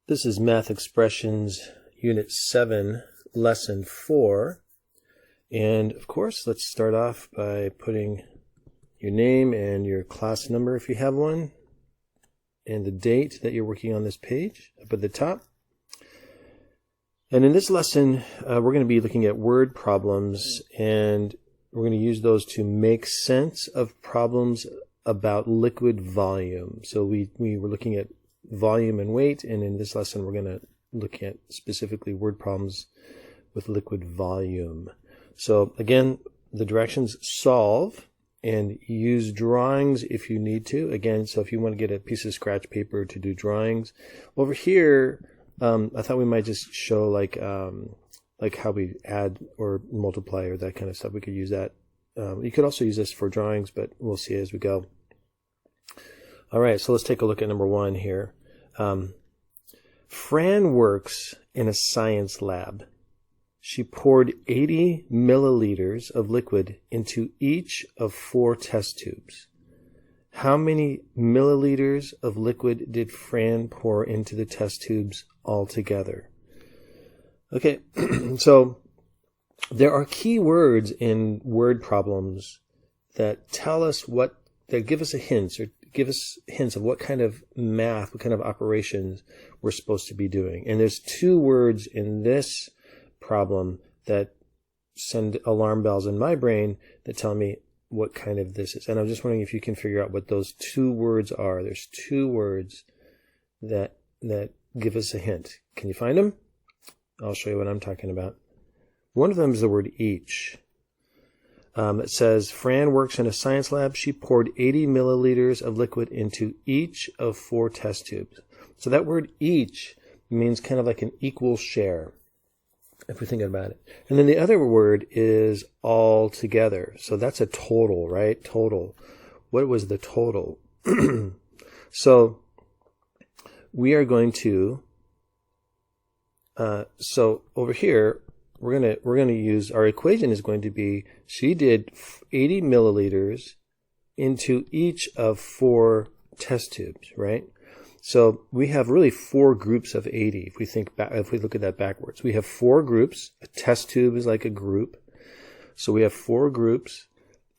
This is Math Expressions, Unit 7, Lesson 4. And of course, let's start off by putting your name and your class number if you have one, and the date that you're working on this page up at the top. And in this lesson, we're going to be looking at word problems, and we're going to use those to make sense of problems about liquid volume. So we were looking at volume and weight, and in this lesson we're going to look at specifically word problems with liquid volume. So again, the directions: solve and use drawings if you need to. Again, so if you want to get a piece of scratch paper to do drawings. Over here, I thought we might just show like how we add or multiply or that kind of stuff. We could use that. You could also use this for drawings, but we'll see as we go. All right, so let's take a look at number 1 here. Fran works in a science lab. She poured 80 milliliters of liquid into each of 4 test tubes. How many milliliters of liquid did Fran pour into the test tubes altogether? Okay, so there are key words in word problems that tell us that give us a hint, or give us hints of what kind of math, what kind of operations we're supposed to be doing. And there's 2 words in this problem that send alarm bells in my brain that tell me what kind of this is. And I'm just wondering if you can figure out what those 2 words are. There's 2 words that give us a hint. Can you find them? I'll show you what I'm talking about. One of them is the word each. It says, Fran works in a science lab. She poured 80 milliliters of liquid into each of 4 test tubes. So that word each means kind of like an equal share, if we think about it. And then the other word is all together. So that's a total, right? Total. What was the total? So we are going to, so over here, we're going to use, our equation is going to be, she did 80 milliliters into each of 4 test tubes, right? So we have really 4 groups of 80. If we think back, if we look at that backwards, we have 4 groups. A test tube is like a group. So we have 4 groups,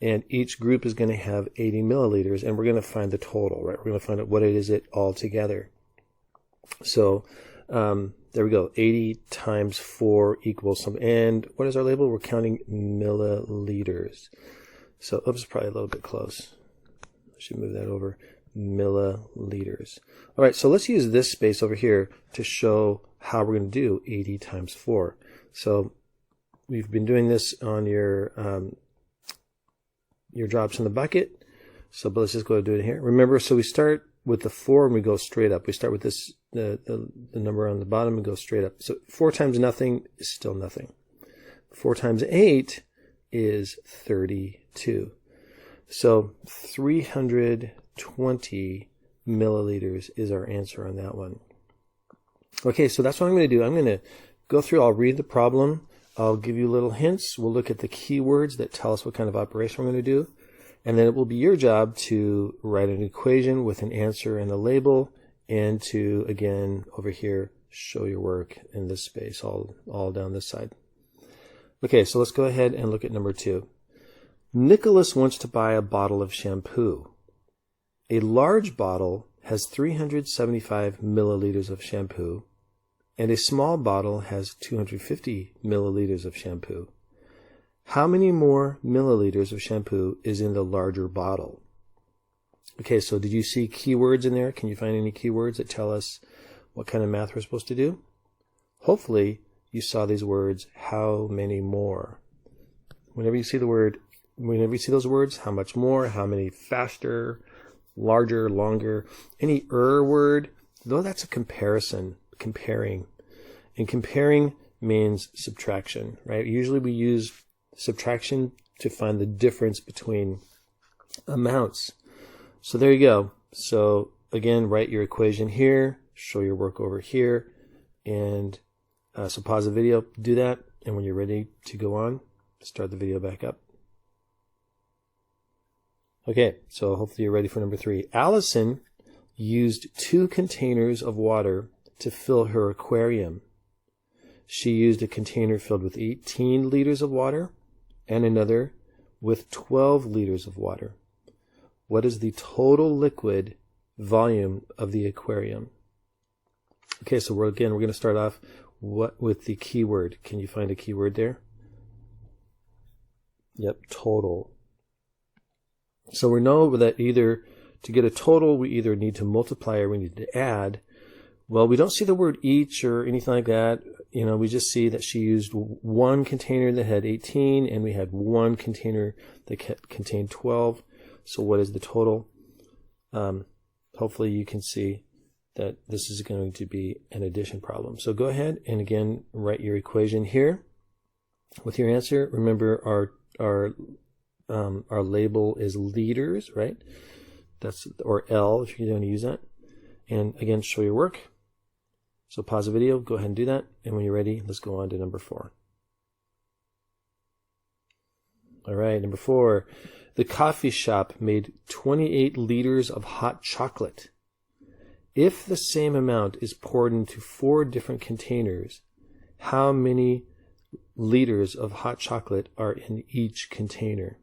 and each group is going to have 80 milliliters, and we're going to find the total, right? We're going to find out what it is all together. So, there we go. 80 times 4 equals some. And what is our label? We're counting milliliters. So, oops, probably a little bit close. I should move that over. Milliliters. All right, so let's use this space over here to show how we're going to do 80 times 4. So, we've been doing this on your drops in the bucket. So, but let's just go do it here. Remember, so we start with the 4 and we go straight up. We start with this, the number on the bottom, and go straight up. So 4 times nothing is still nothing. 4 times 8 is 32. So 320 milliliters is our answer on that one. Okay, so that's what I'm going to do. I'm going to go through, I'll read the problem. I'll give you little hints. We'll look at the keywords that tell us what kind of operation we're going to do. And then it will be your job to write an equation with an answer and a label, and to, again, over here, show your work in this space, all down this side. Okay, so let's go ahead and look at number 2. Nicholas wants to buy a bottle of shampoo. A large bottle has 375 milliliters of shampoo, and a small bottle has 250 milliliters of shampoo. How many more milliliters of shampoo is in the larger bottle? Okay, so did you see keywords in there? Can you find any keywords that tell us what kind of math we're supposed to do? Hopefully, you saw these words, how many more. Whenever you see those words, how much more, how many faster, larger, longer, any word, though that's a comparison, comparing. And comparing means subtraction, right? Usually we use subtraction to find the difference between amounts. So there you go. So again, write your equation here, show your work over here, and so pause the video, do that, and when you're ready to go on, start the video back up. Okay, so hopefully you're ready for number 3. Allison used 2 containers of water to fill her aquarium. She used a container filled with 18 liters of water and another with 12 liters of water. What is the total liquid volume of the aquarium? Okay, so we're going to start off with the keyword. Can you find a keyword there? Yep, total. So we know that either to get a total, we either need to multiply or we need to add. Well, we don't see the word each or anything like that. You know, we just see that she used one container that had 18 and we had one container that contained 12. So what is the total? Hopefully you can see that this is going to be an addition problem. So go ahead and again write your equation here with your answer. Remember our label is liters, right? That's, or L if you're going to use that. And again, show your work. So pause the video, go ahead and do that. And when you're ready, let's go on to number 4. All right, number 4. The coffee shop made 28 liters of hot chocolate. If the same amount is poured into 4 different containers, how many liters of hot chocolate are in each container?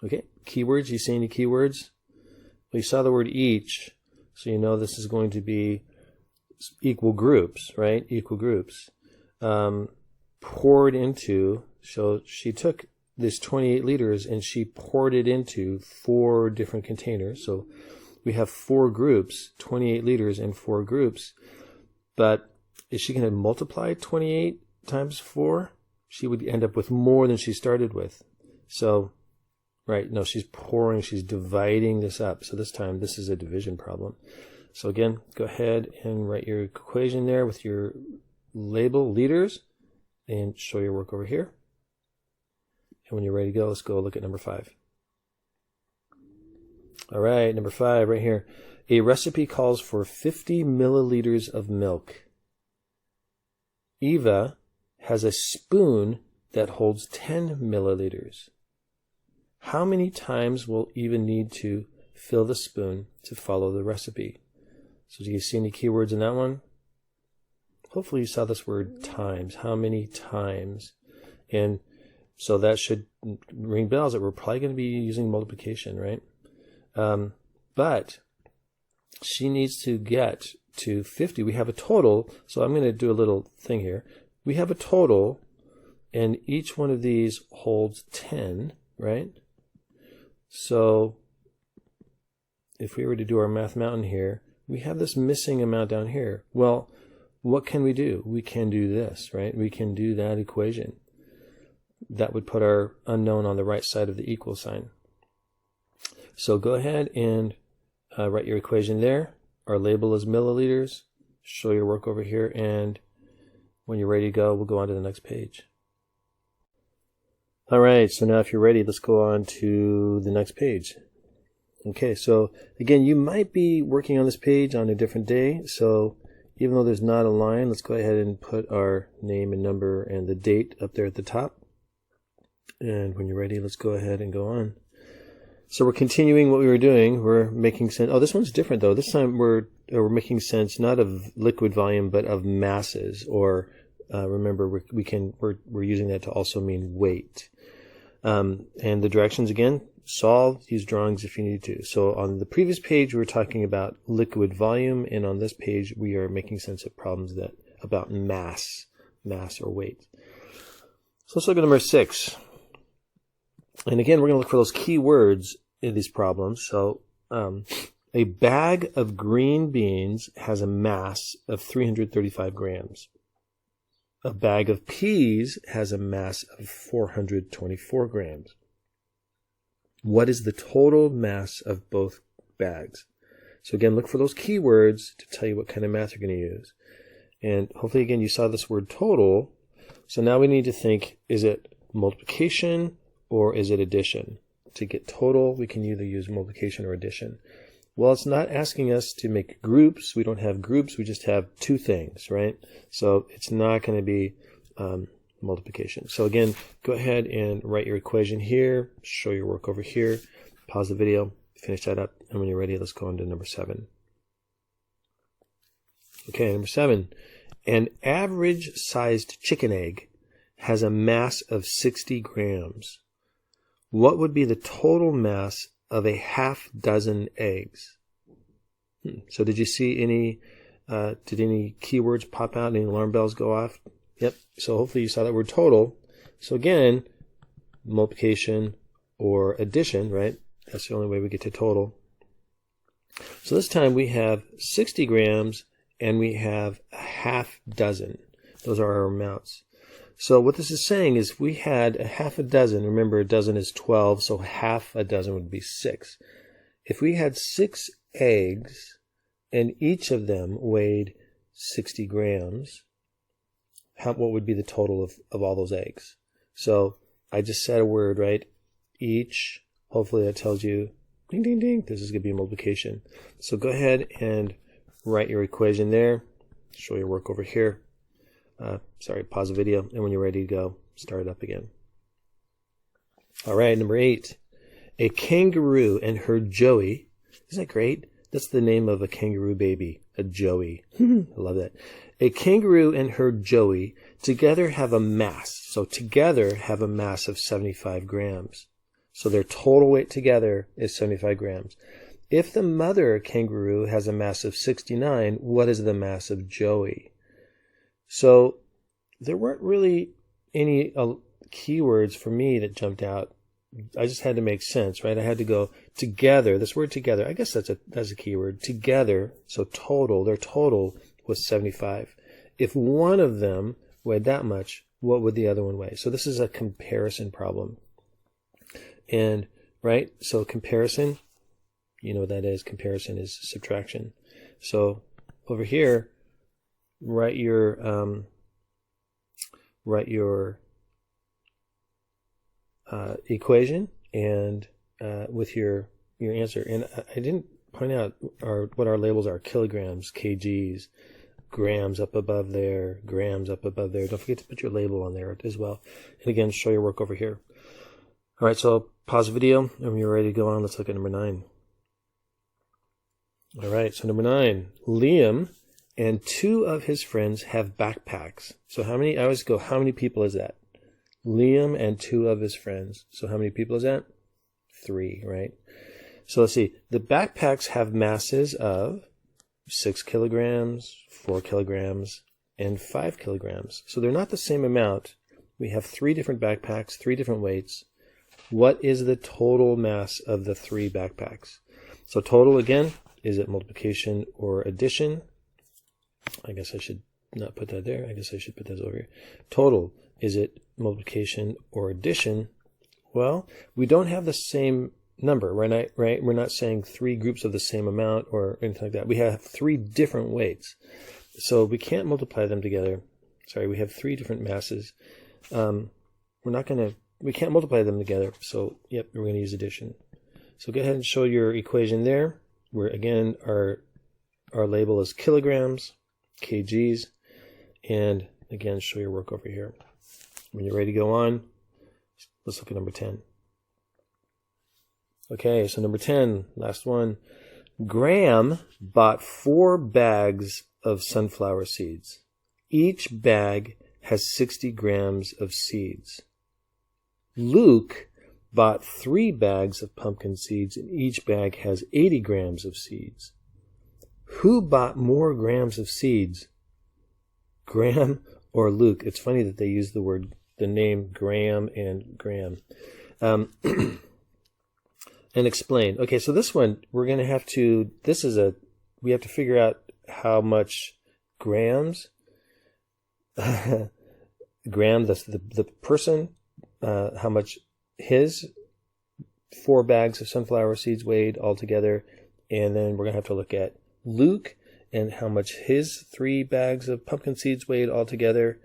Okay, keywords, you see any keywords? Well, you saw the word each, so you know this is going to be equal groups, right? Equal groups. Poured into, so she took this 28 liters and she poured it into 4 different containers. So we have 4 groups, 28 liters in 4 groups. But is she going to multiply 28 times 4? She would end up with more than she started with. So, right, no, she's pouring, she's dividing this up. So this time, this is a division problem. So again, go ahead and write your equation there with your label, liters, and show your work over here. And when you're ready to go, let's go look at number 5. All right, number 5 right here. A recipe calls for 50 milliliters of milk. Eva has a spoon that holds 10 milliliters. How many times will Eva need to fill the spoon to follow the recipe? So do you see any keywords in that one? Hopefully you saw this word times. How many times? And so that should ring bells that we're probably going to be using multiplication, right? But she needs to get to 50. We have a total, so I'm going to do a little thing here. We have a total, and each one of these holds 10, right? So if we were to do our Math Mountain here, we have this missing amount down here. Well, what can we do? We can do this, right? We can do that equation. That would put our unknown on the right side of the equal sign. So go ahead and write your equation there. Our label is milliliters. Show your work over here, and when you're ready to go, we'll go on to the next page. All right, so now if you're ready, let's go on to the next page. Okay, so again, you might be working on this page on a different day, so even though there's not a line, let's go ahead and put our name and number and the date up there at the top. And when you're ready, let's go ahead and go on. So we're continuing what we were doing. We're making sense. Oh, this one's different though. This time we're making sense not of liquid volume, but of masses. Or remember, we're using that to also mean weight. And the directions again: solve, use drawings if you need to. So on the previous page, we were talking about liquid volume, and on this page, we are making sense of problems about mass or weight. So let's look at number 6. And again, we're going to look for those key words in these problems. So a bag of green beans has a mass of 335 grams. A bag of peas has a mass of 424 grams. What is the total mass of both bags? So again, look for those keywords to tell you what kind of math you're going to use. And hopefully, again, you saw this word total. So now we need to think, is it multiplication or is it addition? To get total, we can either use multiplication or addition. Well, it's not asking us to make groups. We don't have groups. We just have 2 things, right? So it's not going to be multiplication. So again, go ahead and write your equation here. Show your work over here. Pause the video. Finish that up. And when you're ready, let's go on to number 7. Okay, number 7. An average-sized chicken egg has a mass of 60 grams. What would be the total mass of a half dozen eggs? So did you see any, did any keywords pop out, any alarm bells go off? Yep, so hopefully you saw that word total. So again, multiplication or addition, right? That's the only way we get to total. So this time we have 60 grams and we have a half dozen. Those are our amounts. So what this is saying is if we had a half a dozen, remember a dozen is 12, so half a dozen would be 6. If we had 6 eggs and each of them weighed 60 grams, what would be the total of all those eggs? So I just said a word, right? Each, hopefully that tells you, ding, ding, ding, this is going to be multiplication. So go ahead and write your equation there. Show your work over here. Sorry, pause the video, and when you're ready to go, start it up again. All right, number 8. A kangaroo and her joey. Isn't that great? That's the name of a kangaroo baby, a joey. I love that. A kangaroo and her joey together have a mass. So together have a mass of 75 grams. So their total weight together is 75 grams. If the mother kangaroo has a mass of 69, what is the mass of joey? So there weren't really any keywords for me that jumped out. I just had to make sense, right? I had to go together. This word together, I guess that's a keyword. Together, so total, their total was 75. If one of them weighed that much, what would the other one weigh? So this is a comparison problem. And, right, so comparison, you know what that is. Comparison is subtraction. So over here, write your equation and with your answer. And I didn't point out what our labels are: kilograms, kgs, grams up above there, grams up above there. Don't forget to put your label on there as well. And again, show your work over here. All right, so pause the video, and when you're ready to go on, let's look at number 9. All right, so number 9, Liam and 2 of his friends have backpacks. So how many? I always go, how many people is that? Liam and 2 of his friends. So how many people is that? 3, right? So let's see. The backpacks have masses of 6 kilograms, 4 kilograms, and 5 kilograms. So they're not the same amount. We have 3 different backpacks, 3 different weights. What is the total mass of the 3 backpacks? So total, again, is it multiplication or addition? I guess I should not put that there. I guess I should put those over here. Total, is it multiplication or addition? Well, we don't have the same number, right? We're not saying 3 groups of the same amount or anything like that. We have 3 different weights. So we can't multiply them together. Sorry, we have 3 different masses. We can't multiply them together. So, yep, we're going to use addition. So go ahead and show your equation there, where again, our label is kilograms, kgs, and again, show your work over here. When you're ready to go on, let's look at number 10. Okay, so number 10, last one. Graham bought 4 bags of sunflower seeds. Each bag has 60 grams of seeds. Luke bought 3 bags of pumpkin seeds, and each bag has 80 grams of seeds. Who bought more grams of seeds? Graham or Luke? It's funny that they use the name Graham and Graham. And explain. Okay, so this one, we have to figure out how much grams, Graham, the person, how much his 4 bags of sunflower seeds weighed altogether, and then we're going to have to look at Luke and how much his 3 bags of pumpkin seeds weighed altogether,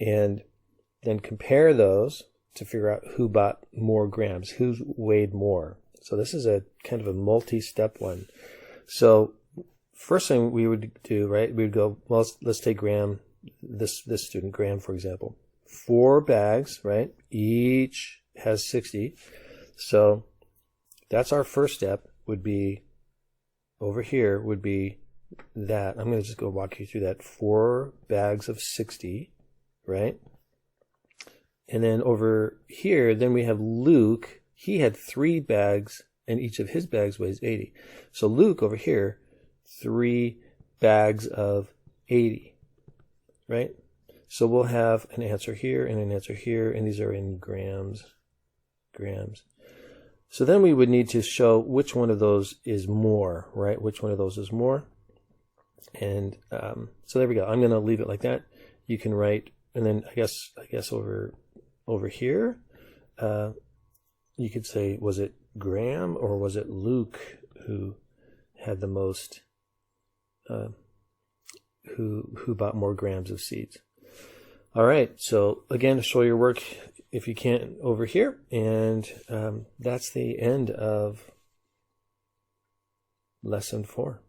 and then compare those to figure out who bought more grams, who weighed more. So this is a kind of a multi-step one. So first thing we would do, right, we would go, well, let's take Graham, this student, Graham, for example. 4 bags, right? Each has 60. So that's our first step, would be, over here, would be that. I'm going to just go walk you through that. 4 bags of 60, right? And then over here, then we have Luke. He had 3 bags, and each of his bags weighs 80. So Luke over here, 3 bags of 80, right? So we'll have an answer here and an answer here, and these are in grams. So then we would need to show which one of those is more, right? Which one of those is more? And so there we go. I'm going to leave it like that. You can write, and then I guess over here, you could say, was it Graham or was it Luke who had the most, who bought more grams of seeds? All right. So again, show your work if you can over here, and that's the end of lesson 4.